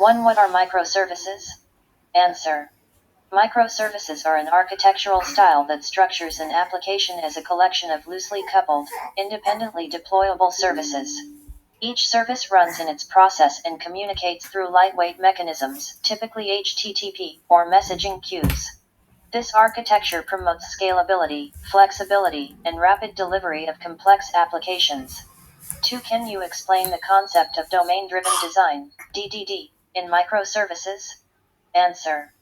1. What are microservices? Answer. Microservices are an architectural style that structures an application as a collection of loosely coupled, independently deployable services. Each service runs in its process and communicates through lightweight mechanisms, typically HTTP or messaging queues. This architecture promotes scalability, flexibility, and rapid delivery of complex applications. 2. Can you explain the concept of domain-driven design, DDD, in microservices? Answer.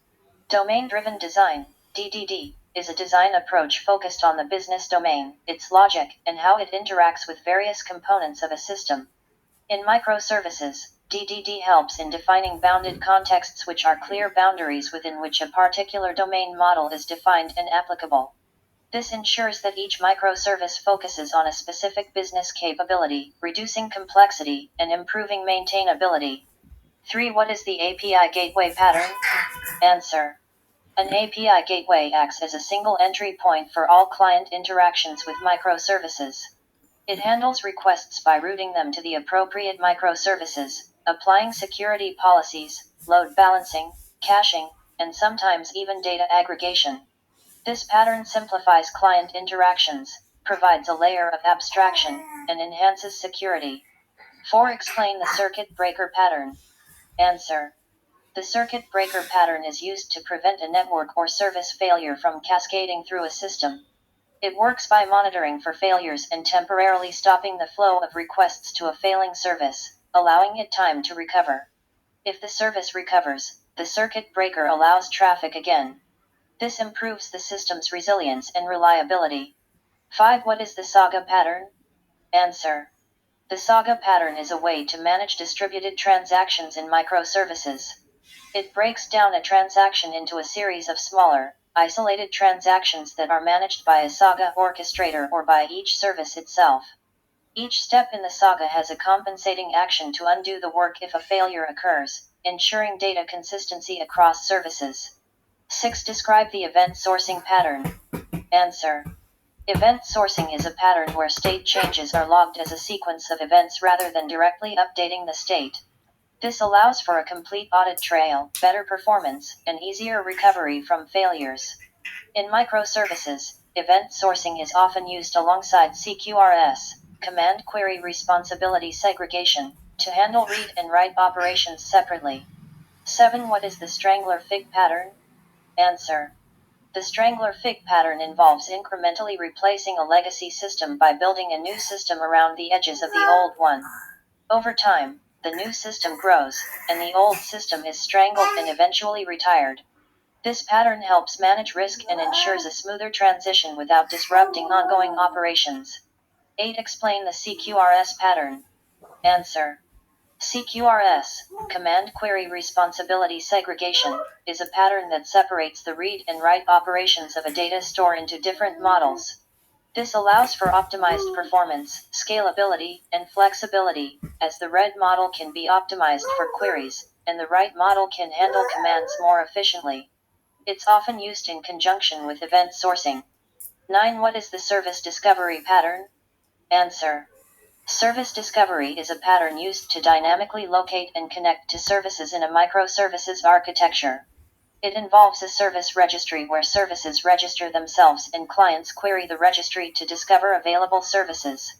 Domain-driven design, DDD, is a design approach focused on the business domain, its logic, and how it interacts with various components of a system. In microservices, DDD helps in defining bounded contexts, which are clear boundaries within which a particular domain model is defined and applicable. This ensures that each microservice focuses on a specific business capability, reducing complexity and improving maintainability. 3. What is the API gateway pattern? Answer. An API gateway acts as a single entry point for all client interactions with microservices. It handles requests by routing them to the appropriate microservices, applying security policies, load balancing, caching, and sometimes even data aggregation. This pattern simplifies client interactions, provides a layer of abstraction, and enhances security. 4. Explain the circuit breaker pattern. Answer. The circuit breaker pattern is used to prevent a network or service failure from cascading through a system. It works by monitoring for failures and temporarily stopping the flow of requests to a failing service, allowing it time to recover. If the service recovers, the circuit breaker allows traffic again. This improves the system's resilience and reliability. 5. What is the saga pattern? Answer. The saga pattern is a way to manage distributed transactions in microservices. It breaks down a transaction into a series of smaller, isolated transactions that are managed by a saga orchestrator or by each service itself. Each step in the saga has a compensating action to undo the work if a failure occurs, ensuring data consistency across services. 6. Describe the event sourcing pattern. Answer. Event sourcing is a pattern where state changes are logged as a sequence of events rather than directly updating the state. This allows for a complete audit trail, better performance, and easier recovery from failures. In microservices, event sourcing is often used alongside CQRS, command query responsibility segregation, to handle read and write operations separately. 7. What is the strangler fig pattern? Answer. The strangler fig pattern involves incrementally replacing a legacy system by building a new system around the edges of the old one. Over time, the new system grows, and the old system is strangled and eventually retired. This pattern helps manage risk and ensures a smoother transition without disrupting ongoing operations. 8. Explain the CQRS pattern. Answer. CQRS, Command Query Responsibility Segregation, is a pattern that separates the read and write operations of a data store into different models. This allows for optimized performance, scalability, and flexibility, as the read model can be optimized for queries, and the write model can handle commands more efficiently. It's often used in conjunction with event sourcing. 9. What is the service discovery pattern? Answer. Service discovery is a pattern used to dynamically locate and connect to services in a microservices architecture. It involves a service registry where services register themselves and clients query the registry to discover available services.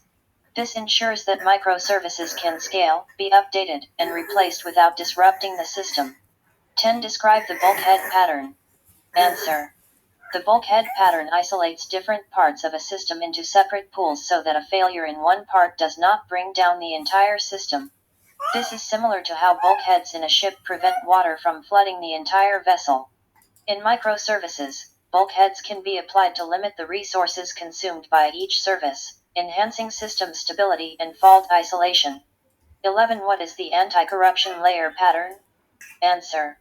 This ensures that microservices can scale, be updated, and replaced without disrupting the system. 10. Describe the bulkhead pattern. Answer. The bulkhead pattern isolates different parts of a system into separate pools so that a failure in one part does not bring down the entire system. This is similar to how bulkheads in a ship prevent water from flooding the entire vessel. In microservices, bulkheads can be applied to limit the resources consumed by each service, enhancing system stability and fault isolation. 11. What is the anti-corruption layer pattern? Answer.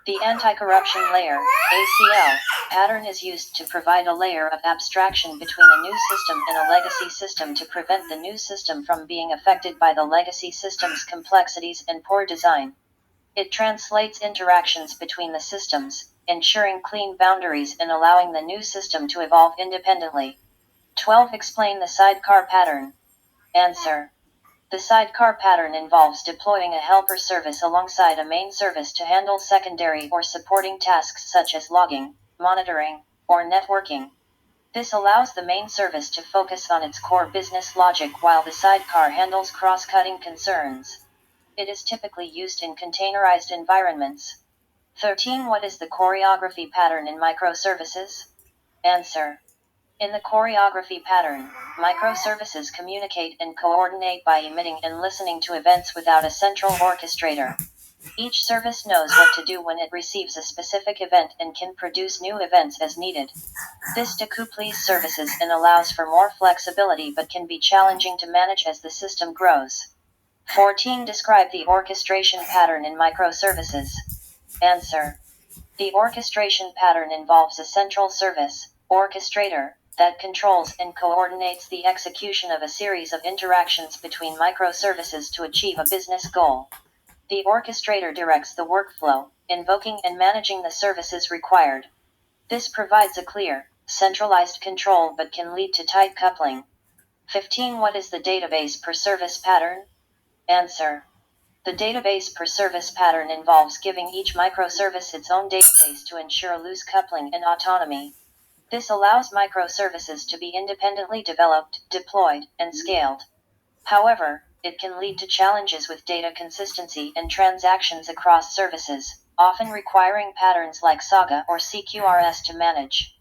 The anti-corruption layer, ACL, pattern is used to provide a layer of abstraction between a new system and a legacy system to prevent the new system from being affected by the legacy system's complexities and poor design. It translates interactions between the systems, ensuring clean boundaries and allowing the new system to evolve independently. 12. Explain the sidecar pattern. Answer. The sidecar pattern involves deploying a helper service alongside a main service to handle secondary or supporting tasks such as logging, monitoring, or networking. This allows the main service to focus on its core business logic while the sidecar handles cross-cutting concerns. It is typically used in containerized environments. 13. What is the choreography pattern in microservices? Answer. In the choreography pattern, microservices communicate and coordinate by emitting and listening to events without a central orchestrator. Each service knows what to do when it receives a specific event and can produce new events as needed. This decouples services and allows for more flexibility but can be challenging to manage as the system grows. 14. Describe the orchestration pattern in microservices. Answer. The orchestration pattern involves a central service, orchestrator, that controls and coordinates the execution of a series of interactions between microservices to achieve a business goal. The orchestrator directs the workflow, invoking and managing the services required. This provides a clear, centralized control but can lead to tight coupling. 15. What is the database per service pattern? Answer. The database per service pattern involves giving each microservice its own database to ensure loose coupling and autonomy. This allows microservices to be independently developed, deployed, and scaled. However, it can lead to challenges with data consistency and transactions across services, often requiring patterns like Saga or CQRS to manage.